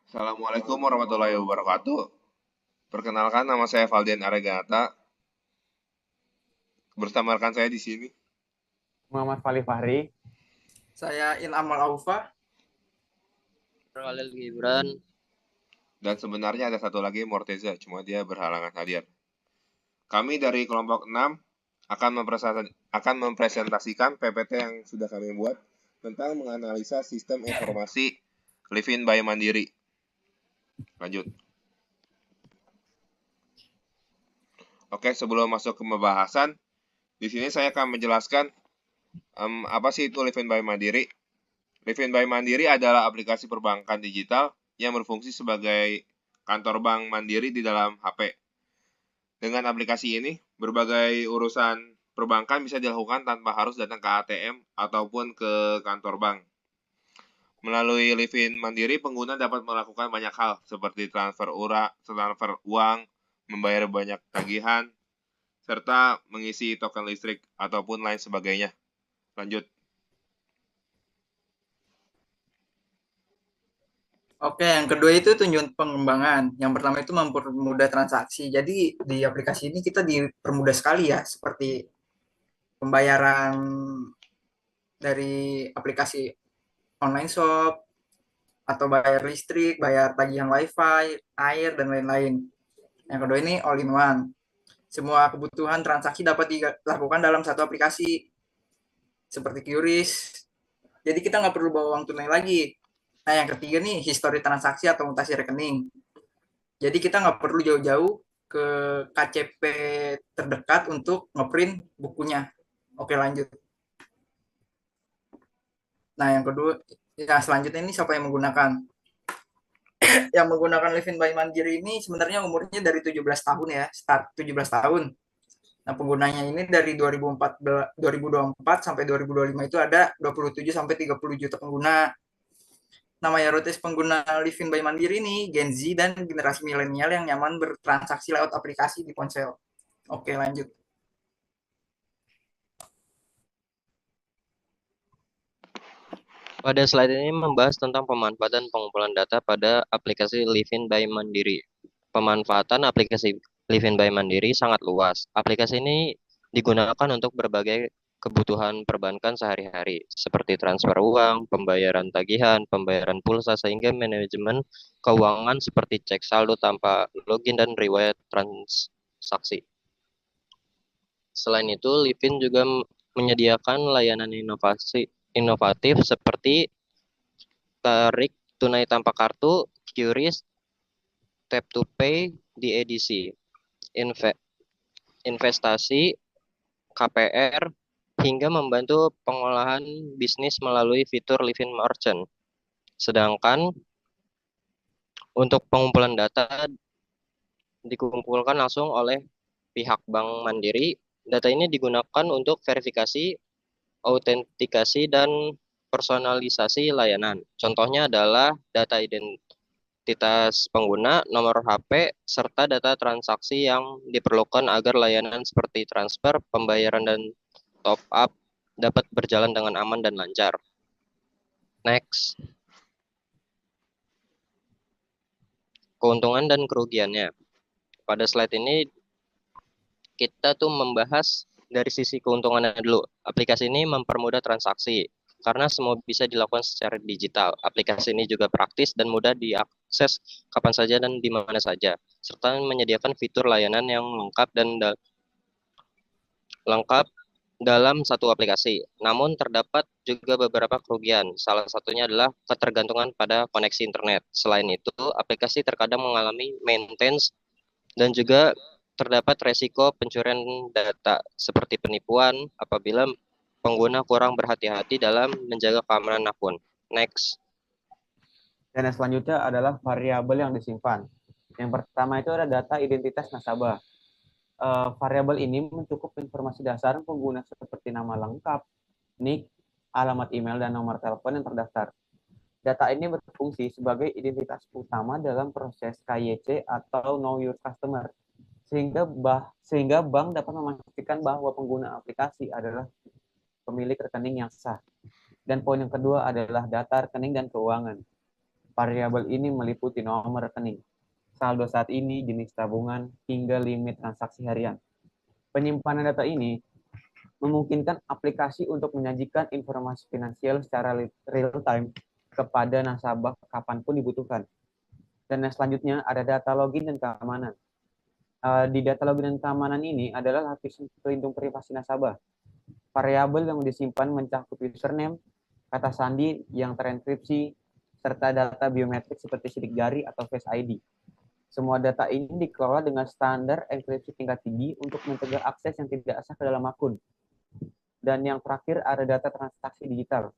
Assalamualaikum warahmatullahi wabarakatuh. Perkenalkan, nama saya Valdian Aregata. Bersama rekan saya di sini. Muhammad Fali Fahri. Saya Ilham Aufa. Khalil Gibran. Dan sebenarnya ada satu lagi, Morteza, cuma dia berhalangan hadir. Kami dari kelompok 6 akan mempresentasikan PPT yang sudah kami buat tentang menganalisa sistem informasi Livin by Mandiri. Lanjut. Oke, sebelum masuk ke pembahasan, di sini saya akan menjelaskan apa sih itu Livin by Mandiri. Livin by Mandiri adalah aplikasi perbankan digital yang berfungsi sebagai kantor bank mandiri di dalam HP. Dengan aplikasi ini, berbagai urusan perbankan bisa dilakukan tanpa harus datang ke ATM ataupun ke kantor bank. Melalui Livin Mandiri, pengguna dapat melakukan banyak hal seperti transfer uang, membayar banyak tagihan, serta mengisi token listrik ataupun lain sebagainya. Lanjut. Oke, yang kedua itu tunjuk pengembangan. Yang pertama itu mempermudah transaksi. Jadi di aplikasi ini kita dipermudah sekali ya, seperti pembayaran dari aplikasi online shop, atau bayar listrik, bayar tagihan wifi, air, dan lain-lain. Yang kedua ini all in one. Semua kebutuhan transaksi dapat dilakukan dalam satu aplikasi, seperti QRIS. Jadi kita nggak perlu bawa uang tunai lagi. Nah, yang ketiga nih, histori transaksi atau mutasi rekening. Jadi kita nggak perlu jauh-jauh ke KCP terdekat untuk ngeprint bukunya. Oke, lanjut. Nah, yang kedua, ya selanjutnya ini siapa yang menggunakan? Yang menggunakan Livin by Mandiri ini sebenarnya umurnya dari 17 tahun ya, start 17 tahun. Nah, penggunanya ini dari 2024 sampai 2025 itu ada 27 sampai 30 juta pengguna. Nah, mayoritas pengguna Livin by Mandiri ini Gen Z dan generasi milenial yang nyaman bertransaksi lewat aplikasi di ponsel. Oke, lanjut. Pada slide ini membahas tentang pemanfaatan pengumpulan data pada aplikasi Livin by Mandiri. Pemanfaatan aplikasi Livin by Mandiri sangat luas. Aplikasi ini digunakan untuk berbagai kebutuhan perbankan sehari-hari, seperti transfer uang, pembayaran tagihan, pembayaran pulsa, sehingga manajemen keuangan seperti cek saldo tanpa login dan riwayat transaksi. Selain itu, Livin juga menyediakan layanan inovatif seperti tarik tunai tanpa kartu, QRIS, tap to pay di edisi, investasi, KPR, hingga membantu pengolahan bisnis melalui fitur Livin Merchant. Sedangkan untuk pengumpulan data dikumpulkan langsung oleh pihak Bank Mandiri. Data ini digunakan untuk verifikasi, autentikasi, dan personalisasi layanan. Contohnya adalah data identitas pengguna, nomor HP, serta data transaksi yang diperlukan agar layanan seperti transfer, pembayaran, dan top up dapat berjalan dengan aman dan lancar. Next. Keuntungan dan kerugiannya. Pada slide ini kita tuh membahas dari sisi keuntungannya dulu. Aplikasi ini mempermudah transaksi karena semua bisa dilakukan secara digital. Aplikasi ini juga praktis dan mudah diakses kapan saja dan di mana saja, serta menyediakan fitur layanan yang lengkap dalam satu aplikasi. Namun terdapat juga beberapa kerugian. Salah satunya adalah ketergantungan pada koneksi internet. Selain itu, aplikasi terkadang mengalami maintenance dan juga terdapat resiko pencurian data seperti penipuan apabila pengguna kurang berhati-hati dalam menjaga keamanan akun. Next. Dan yang selanjutnya adalah variabel yang disimpan. Yang pertama itu ada data identitas nasabah. Variabel ini mencukup informasi dasar pengguna seperti nama lengkap, NIK, alamat email, dan nomor telepon yang terdaftar. Data ini berfungsi sebagai identitas utama dalam proses KYC atau Know Your Customer, sehingga bank dapat memastikan bahwa pengguna aplikasi adalah pemilik rekening yang sah. Dan poin yang kedua adalah data rekening dan keuangan. Variabel ini meliputi nomor rekening, saldo saat ini, jenis tabungan, hingga limit transaksi harian. Penyimpanan data ini memungkinkan aplikasi untuk menyajikan informasi finansial secara real-time kepada nasabah kapanpun dibutuhkan. Dan yang selanjutnya ada data login dan keamanan. Di data login dan keamanan ini adalah lapisan pelindung privasi nasabah. Variabel yang disimpan mencakup username, kata sandi yang terenkripsi, serta data biometrik seperti sidik jari atau Face ID. Semua data ini dikelola dengan standar enkripsi tingkat tinggi untuk mencegah akses yang tidak sah ke dalam akun. Dan yang terakhir ada data transaksi digital.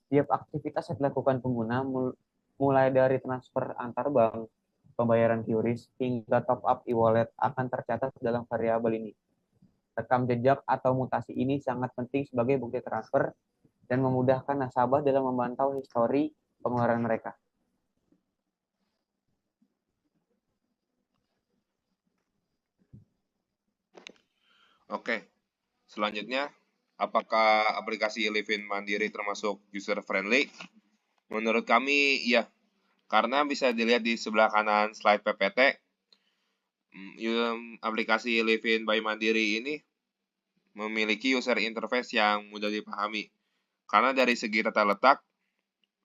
Setiap aktivitas yang dilakukan pengguna mulai dari transfer antar bank, pembayaran QRIS, hingga top up e-wallet akan tercatat dalam variabel ini. Rekam jejak atau mutasi ini sangat penting sebagai bukti transfer dan memudahkan nasabah dalam memantau histori pengeluaran mereka. Oke, selanjutnya, apakah aplikasi Livin Mandiri termasuk user friendly? Menurut kami, iya. Karena bisa dilihat di sebelah kanan slide PPT, aplikasi Livin by Mandiri ini memiliki user interface yang mudah dipahami. Karena dari segi tata letak,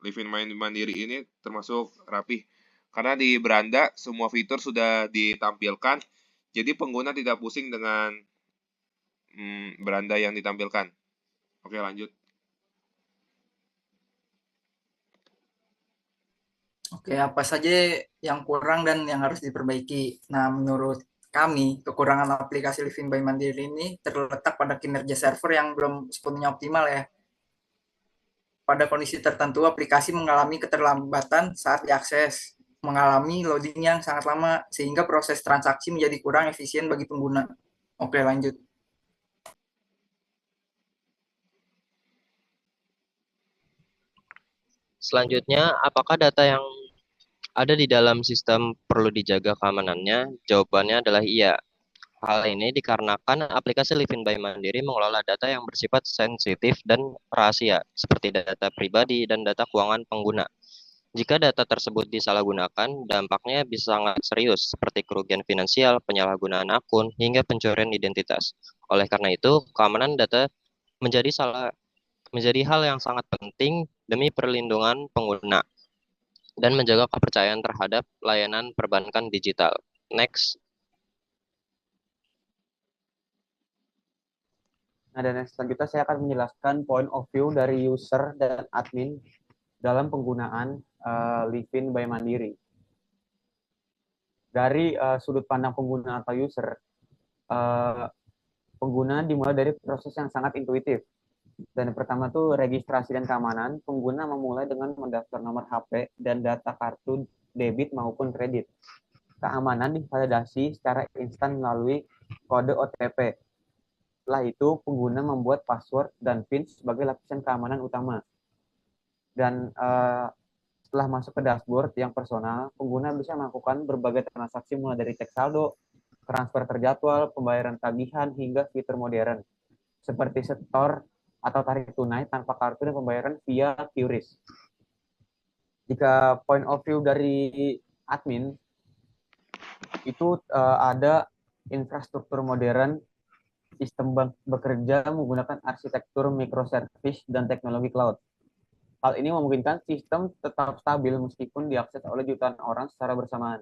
Livin Mandiri ini termasuk rapih. Karena di beranda, semua fitur sudah ditampilkan, jadi pengguna tidak pusing dengan beranda yang ditampilkan. Oke, lanjut. Oke, apa saja yang kurang dan yang harus diperbaiki? Nah, menurut kami, kekurangan aplikasi Livin by Mandiri ini terletak pada kinerja server yang belum sepenuhnya optimal ya. Pada kondisi tertentu, aplikasi mengalami keterlambatan saat diakses, mengalami loading yang sangat lama, sehingga proses transaksi menjadi kurang efisien bagi pengguna. Oke, lanjut. Selanjutnya, apakah data yang ada di dalam sistem perlu dijaga keamanannya? Jawabannya adalah iya. Hal ini dikarenakan aplikasi Livin by Mandiri mengelola data yang bersifat sensitif dan rahasia, seperti data pribadi dan data keuangan pengguna. Jika data tersebut disalahgunakan, dampaknya bisa sangat serius, seperti kerugian finansial, penyalahgunaan akun, hingga pencurian identitas. Oleh karena itu, keamanan data menjadi hal yang sangat penting demi perlindungan pengguna dan menjaga kepercayaan terhadap layanan perbankan digital. Next. Nah, dan yang selanjutnya saya akan menjelaskan point of view dari user dan admin dalam penggunaan Livin by Mandiri. Dari sudut pandang pengguna atau user, pengguna dimulai dari proses yang sangat intuitif. Dan yang pertama tuh registrasi dan keamanan. Pengguna memulai dengan mendaftar nomor HP dan data kartu debit maupun kredit. Keamanan divalidasi secara instan melalui kode OTP. Setelah itu, pengguna membuat password dan PIN sebagai lapisan keamanan utama. Dan setelah masuk ke dashboard yang personal, pengguna bisa melakukan berbagai transaksi mulai dari cek saldo, transfer terjadwal, pembayaran tagihan, hingga fitur modern seperti setor atau tarik tunai tanpa kartu dan pembayaran via QRIS. Jika point of view dari admin, itu ada infrastruktur modern, sistem bank bekerja menggunakan arsitektur microservice dan teknologi cloud. Hal ini memungkinkan sistem tetap stabil meskipun diakses oleh jutaan orang secara bersamaan.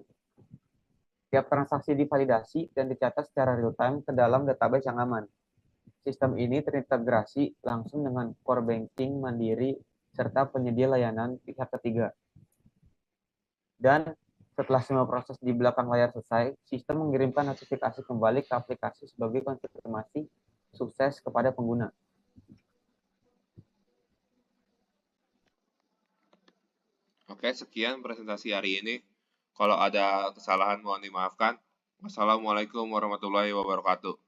Setiap transaksi divalidasi dan dicatat secara real-time ke dalam database yang aman. Sistem ini terintegrasi langsung dengan core banking Mandiri serta penyedia layanan pihak ketiga. Dan setelah semua proses di belakang layar selesai, sistem mengirimkan notifikasi kembali ke aplikasi sebagai konfirmasi sukses kepada pengguna. Oke, sekian presentasi hari ini. Kalau ada kesalahan mohon dimaafkan. Wassalamualaikum warahmatullahi wabarakatuh.